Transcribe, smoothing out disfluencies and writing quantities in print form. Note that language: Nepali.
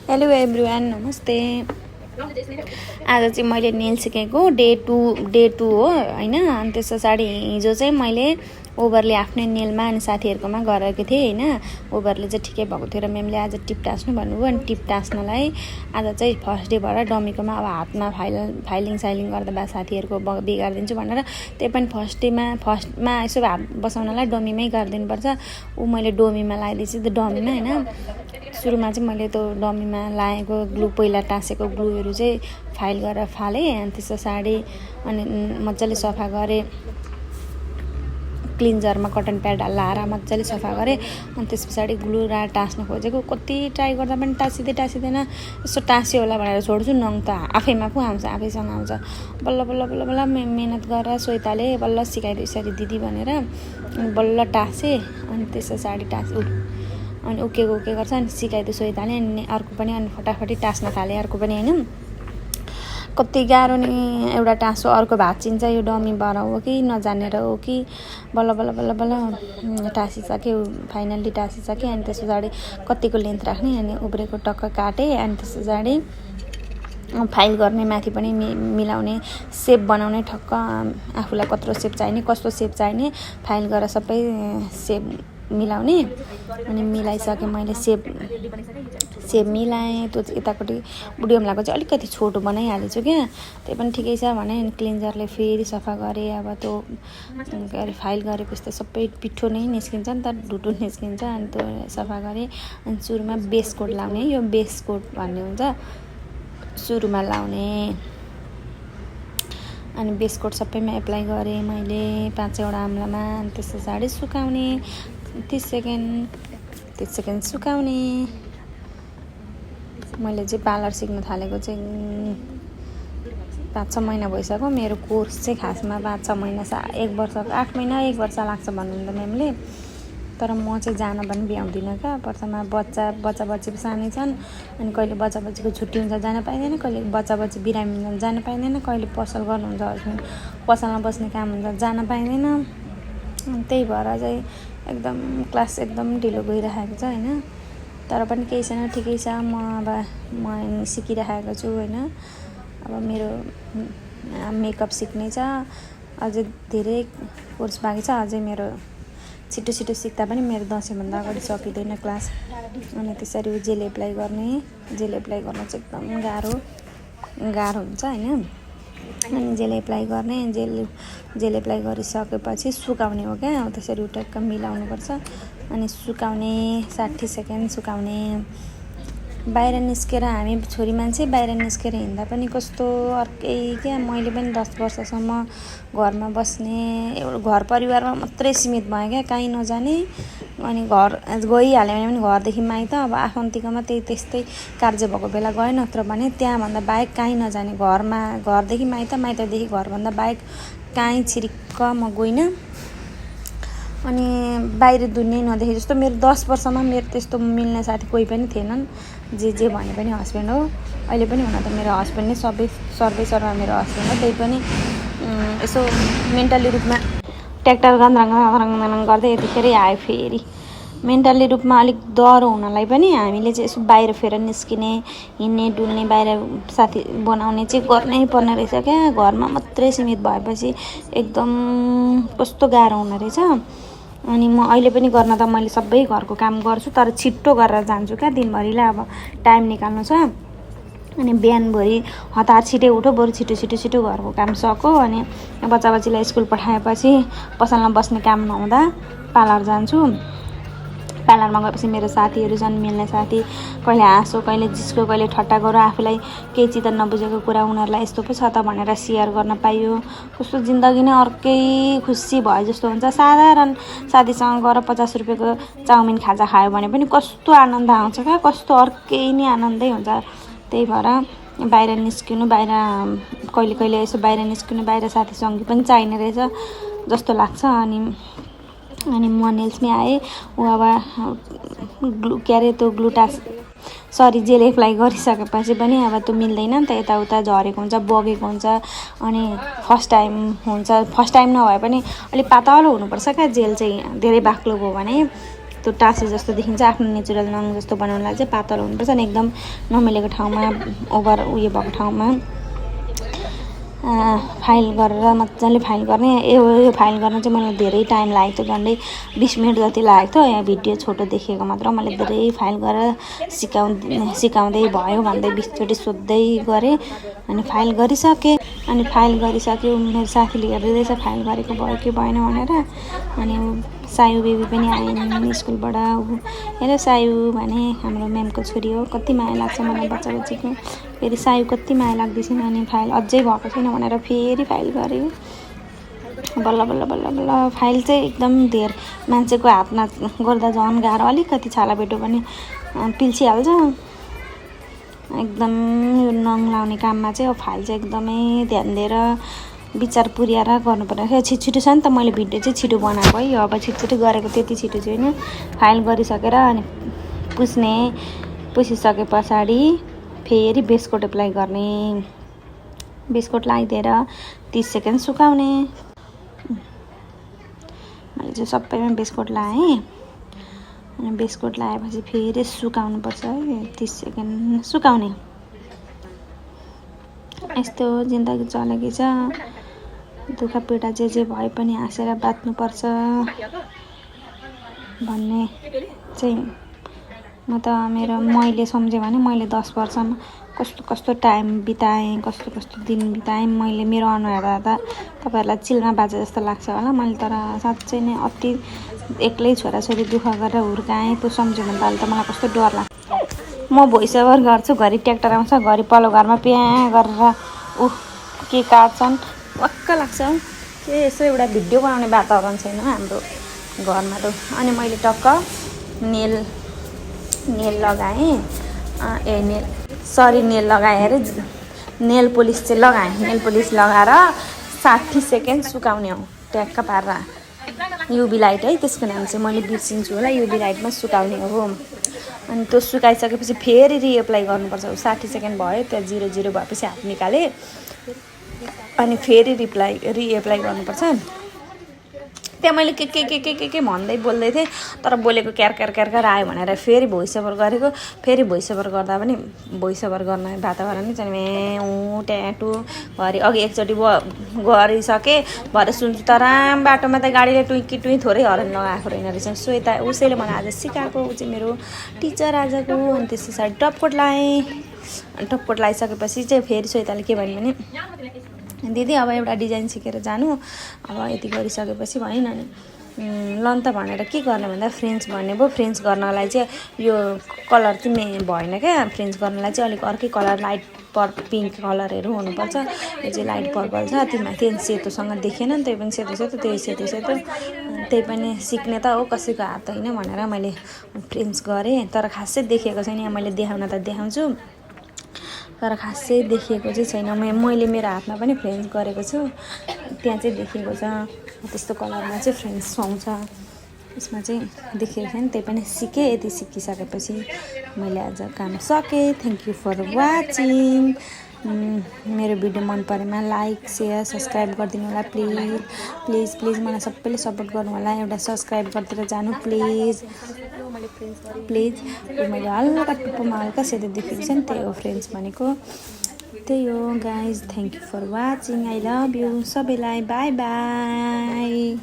हेलो एभ्रिवान, नमस्ते। आज चाहिँ मैले नेल सिकेको डे टू हो होइन। अनि त्यस पछाडि हिजो चाहिँ मैले ओभरले आफ्नै नेलमा अनि साथीहरूकोमा गरेको थिएँ होइन। ओभरले चाहिँ ठिकै भएको थियो र म्यामले आज टिप टाँच्नु भन्नुभयो। अनि टिप टाँच्नलाई आज चाहिँ फर्स्ट डे भएर डमीकोमा अब हातमा फाइलिङ गर्दा बा साथीहरूको बिगारिदिन्छु भनेर त्यही पनि फर्स्टमा यसो हात बसाउनलाई डमीमै गरिदिनुपर्छ। मैले डमीमा लगाइदिएछु त्यो डमीमा होइन। सुरुमा चाहिँ मैले त्यो डमीमा लागेको ग्लु पहिला टाँसेको ग्लुहरू चाहिँ फाइल गरेर फालेँ। अनि त्यस पछाडि अनि मजाले सफा गरेँ, क्लिन्जरमा कटन प्याड लाएर मजाले सफा गरेँ। अनि त्यस पछाडि ग्लु टाँच्न खोजेको, कति ट्राई गर्दा पनि टाँसिँदैन। यसो टाँस्यो होला भनेर छोड्छु, नङ त आफैमा पो आउँछ, आफैसँग आउँछ। बल्ल बल्ल बल्ल बल्ल मेहनत गरेर सोइताले बल्ल सिकाइदियो यसरी दिदी भनेर बल्ल टाँसेँ। अनि त्यस पछाडि अनि उके गर्छ अनि सिकाइदियो सोइताले। अनि अर्को पनि अनि फटाफटी टाँस्न थालेँ अर्को पनि होइन। कति गाह्रो नि एउटा टाँसो अर्को भाँचिन्छ, यो डमीबाट हो कि नजानेर हो कि। बल्ल बल्ल बल्ल बल्ल टाँसिसक्यो, फाइनल्ली टाँसिसकेँ। अनि त्यस पछाडि कतिको लेन्थ राख्ने अनि उब्रेको टक्क काटेँ। अनि त्यस पछाडि फाइल गर्ने, माथि पनि मिलाउने, सेप बनाउने, ठक्क आफूलाई कत्रो सेप चाहिने, कस्तो सेप चाहिने फाइल गरेर सबै सेप मिलाउने। अनि मिलाइसकेँ मैले, सेप मिलाएँ। त्यो यतापट्टि बुढियमलाको चाहिँ अलिकति छोटो बनाइहालेछु क्या, त्यही पनि ठिकै छ भने। अनि क्लिन्जरले फेरि सफा गरेँ। अब त्यो के अरे फाइल गरेपछि त सबै पिठो नै निस्किन्छ नि त, ढुटो निस्किन्छ। अनि त्यो सफा गरेँ। अनि सुरुमा बेस कोट लाउने, यो बेस कोट भन्ने हुन्छ सुरुमा लाउने। अनि बेस कोट सबैमा एप्लाई गरेँ मैले 5वटा आम्लामा। अनि त्यस पछाडि सुकाउने 30 सेकेन्ड सुकाउने। मैले चाहिँ पार्लर सिक्न थालेको चाहिँ 5-6 महिना भइसक्यो। मेरो कोर्स चाहिँ खासमा 5-6 महिना 1 वर्ष 8 महिना 1 वर्ष लाग्छ भन्नुहुन्थ्यो म्यामले। तर म चाहिँ जान पनि भ्याउँदिनँ क्या। प्रथममा बच्चा बच्ची सानै छन्। अनि कहिले बच्चा बच्चीको छुट्टी हुन्छ जान पाइँदैन, कहिले बच्चा बच्ची बिरामी हुन्छ जान पाइँदैन, कहिले पसल गर्नुहुन्छ हस्बेन्ड पसलमा बस्ने काम हुन्छ जान पाइँदैन। त्यही भएर चाहिँ एकदम क्लास एकदम ढिलो गइरहेको छ होइन। तर पनि केही छैन, ठिकै छ। म सिकिरहेको छु होइन। अब मेरो मेकअप सिक्ने छ, अझै धेरै कोर्स बाँकी छ। अझै मेरो छिटो सिक्दा पनि मेरो दसैँभन्दा अगाडि सकिँदैन क्लास। अनि त्यसरी जेल एप्लाई गर्न चाहिँ एकदम गाह्रो हुन्छ होइन। अनि जेल एप्लाई गर्ने, जेल एप्लाई गरिसकेपछि सुकाउने हो क्या। त्यसरी टक्क मिलाउनुपर्छ। अनि सुकाउने 60 सेकेन्ड सुकाउने। बाहिर निस्केर हामी छोरी मान्छे बाहिर निस्केर हिँड्दा पनि कस्तो अर्कै क्या। मैले पनि 10 वर्षसम्म घरमा बस्ने, घर परिवारमा मात्रै सीमित भएँ क्या, कहीँ नजाने। अनि घर गइहाल्यो भने पनि घरदेखि माइत, अब आफन्तीकोमा त्यस्तै कार्य भएको बेला गएँ, नत्र भने त्यहाँभन्दा बाहेक कहीँ नजाने। घरदेखि माइत, माइतदेखि घरभन्दा बाहेक कहीँ छिरिक्क म गइनँ। अनि बाहिर दुनियाँ नदेखे जस्तो। मेरो 10 वर्षमा मेरो त्यस्तो मिल्ने साथी कोही पनि थिएनन्। जे भने पनि हस्बेन्ड हो। अहिले पनि हुन त मेरो हस्बेन्ड नै सर्वैसर्वा मेरो हस्बेन्ड हो। त्यही पनि यसो मेन्टली रूपमा ट्र्याक्टर गन्द्रङ गर्दै यतिखेरै आयो। फेरि मेन्टली रूपमा अलिक डह्रो हुनलाई पनि हामीले चाहिँ यसो बाहिर फेर निस्किने, हिँड्ने डुल्ने, बाहिर साथी बनाउने चाहिँ गर्नै पर्ने रहेछ क्या। घरमा मात्रै सीमित भएपछि एकदम कस्तो गाह्रो हुने रहेछ। अनि म अहिले पनि गर्न त मैले सबै घरको काम गर्छु, तर छिट्टो गरेर जान्छु क्या दिनभरिलाई। अब टाइम निकाल्नु छ। अनि बिहानभरि हतार छिटै उठो, बरु छिटो घरको काम सक्यो। अनि बच्चा बच्चीलाई स्कुल पठाएपछि पसलमा बस्ने काम नहुँदा पार्लर जान्छु। पार्लरमा गएपछि मेरो साथीहरू छन्, मिल्ने साथी। कहिले हाँसो, कहिले जिस्को, कहिले ठट्टा गरौँ। आफूलाई केही चित्त नबुझेको कुरा उनीहरूलाई यस्तो पो छ त भनेर सेयर गर्न पाइयो। कस्तो जिन्दगी नै अर्कै खुसी भयो जस्तो हुन्छ। साधारण साथीसँग गएर 50 रुपियाँको चाउमिन खाजा खायो भने पनि कस्तो आनन्द आउँछ क्या, कस्तो अर्कै नै आनन्दै हुन्छ। त्यही भएर बाहिर निस्किनु, कहिले यसो बाहिर निस्किनु, बाहिर साथी सङ्गी पनि चाहिने रहेछ जस्तो लाग्छ। अनि म नेल्समै आएँ। अब जेल एप्लाई गरिसकेपछि पनि अब त्यो मिल्दैन नि त, यताउता झरेको हुन्छ, बगेको हुन्छ। अनि फर्स्ट टाइम नभए पनि अलिक पातलो हुनुपर्छ क्या जेल चाहिँ। धेरै बाक्लो भयो भने यस्तो टाँसे जस्तो देखिन्छ। आफ्नो नेचुरल नङ जस्तो बनाउनलाई चाहिँ पातलो हुनुपर्छ अनि एकदम नमिलेको ठाउँमा ओभर उयो भएको ठाउँमा फाइल गरेर मजाले फाइल गर्ने। यो फाइल गर्न चाहिँ मलाई धेरै टाइम लागेको थियो, झन्डै 20 मिनट जति लागेको थियो। यहाँ भिडियो छोटो देखेको मात्र, मैले धेरै फाइल गरेर सिकाउँदै भयो भन्दै 20 चोटि सोध्दै गरेँ अनि फाइल गरिसकेँ। अनि फाइल गरिसक्यो, मेरो साथीले हेरिदिँदैछ फाइल गरेको भयो कि भएन भनेर। अनि सायु बेबी पनि आइन् स्कुलबाट। हेर सायु भने हाम्रो म्यामको छोरी हो, कति माया लाग्छ मलाई बच्चा बच्चीको। फेरि सायु कति माया लाग्दैछन् अनि फाइल अझै भएको छैन भनेर फेरि फाइल गरेँ। बल्ल बल्ल बल्ल बल्ल फाइल चाहिँ एकदम धेर मान्छेको हातमा गर्दा झन् गाह्रो, अलिकति छाला बेटो पनि पिल्छिहाल्छ। एकदम यो नङ लाउने काममा चाहिँ अब फाइल चाहिँ एकदमै ध्यान दिएर विचार पुर्याएर गर्नुपर्ने। छिटो छ नि त, मैले भिडियो चाहिँ छिटो बनाएको है। अब छिटो गरेको त्यति छिटो छैन। फाइल गरिसकेर अनि पुसिसके पछाडि फेरि बेसकोट एप्लाई गर्ने। बेसकोट लगाइदिएर 30 सेकेन्ड सुकाउने। मैले चाहिँ सबैमा बेसकोट लगाएँ अनि बेसकोट लगाएपछि फेरि सुकाउनुपर्छ है, 30 सेकेन्ड सुकाउने। यस्तो जिन्दगी चलेको छ, दुःख पीडा जे भए पनि हाँसेर बाँच्नुपर्छ भन्ने चाहिँ मैले सम्झेँ भने मैले 10 वर्षमा कस्तो टाइम बिताएँ, कस्तो दिन बिताएँ मैले। मेरो अनुहार त तपाईँहरूलाई चिलमा बाजे जस्तो लाग्छ होला, मैले तर साँच्चै नै अति एक्लै छोराछोरी दुःख गरेर हुर्काएँ। त्यो सम्झ्यो भने त मलाई कस्तो डर लाग्छ। म भोइस ओभर गर्छु, घरि ट्र्याक्टर आउँछ, घरि पल्लो घरमा प्याँ गरेर के काट्छन्, वाक्क लाग्छ। के यसो एउटा भिडियो बनाउने वातावरण छैन हाम्रो घरमा त। अनि मैले टक्क नेल लगाएँ, नेल लगाएँ अरे, नेल पोलिस चाहिँ लगाएँ। नेल पोलिस लगाएर 60 सेकेन्ड सुकाउने हो ट्याक्क पारेर। युभी लाइट है त्यसको नाम चाहिँ, मैले बिर्सिन्छु होला, युभी लाइटमा सुकाउने हो। अनि त्यो सुकाइसकेपछि फेरि रिएप्लाई गर्नुपर्छ। 60 सेकेन्ड भयो, त्यहाँ 0 भएपछि हात निकालेँ अनि फेरि रिएप्लाई गर्नुपर्छ। त्यहाँ मैले के भन्दै बोल्दै थिएँ, तर बोलेको क्यार आयो भनेर फेरि भोइस ओभर गरेको। फेरि भोइस ओभर गर्दा पनि भोइस ओभर गर्ने वातावरण नै चाहिँ म्याउ ट्याटु घरि अघि एकचोटि गरिसकेँ भरे सुन्छु त राम बाटोमा त गाडीले टुई थोरै हर्न लगाएको रहेन रहेछ। श्वेता उसैले मलाई आज सिकाएको, ऊ चाहिँ मेरो टिचर आजको। अनि त्यस पछाडि टपकोट लगाएँ। टपकोट लगाइसकेपछि चाहिँ फेरि श्वेताले के भन्यो भने, दिदी अब एउटा डिजाइन सिकेर जानु, अब यति गरिसकेपछि भयो नि। ल नि त भनेर के गर्ने भन्दा फ्रेन्च भन्ने भयो। फ्रेन्च गर्नलाई चाहिँ यो कलर चाहिँ भएन क्या, फ्रेन्च गर्नलाई चाहिँ अलिक अर्कै कलर लाइट पिङ्क कलरहरू हुनुपर्छ। यो चाहिँ लाइट पर्पल छ, त्यो सेतोसँग देखेन नि, त्यही पनि सेतो त्यही सेतो त्यही पनि सिक्ने त हो, कसैको हात होइन भनेर मैले फ्रेन्च गरेँ। तर खासै देखेको छैन, यहाँ मैले देखाउन त देखाउँछु तर खासै देखिएको चाहिँ छैन। मैले मेरो हातमा पनि फ्रेन्च गरेको छु, त्यहाँ चाहिँ देखिएको छ। त्यस्तो कलरमा चाहिँ फ्रेन्च सुहाउँछ, यसमा चाहिँ देखिएको छैन। त्यही पनि सिकेँ। यति सिकिसकेपछि मैले आज काम सकेँ। Thank you for watching. मेरो भिडियो मन परेमा लाइक सेयर सब्सक्राइब गरिदिनु होला प्लिज। मलाई सबैले सपोर्ट गर्नु होला, एउटा सब्सक्राइब गरिदिएर जानु प्लिज। मैले हल्का टुप्पोमा हल्का सेतो देखेको छ नि, त्यही हो फ्रेन्ड्स भनेको। त्यही हो guys, thank you for watching. I love you सबैलाई, बाई बाई।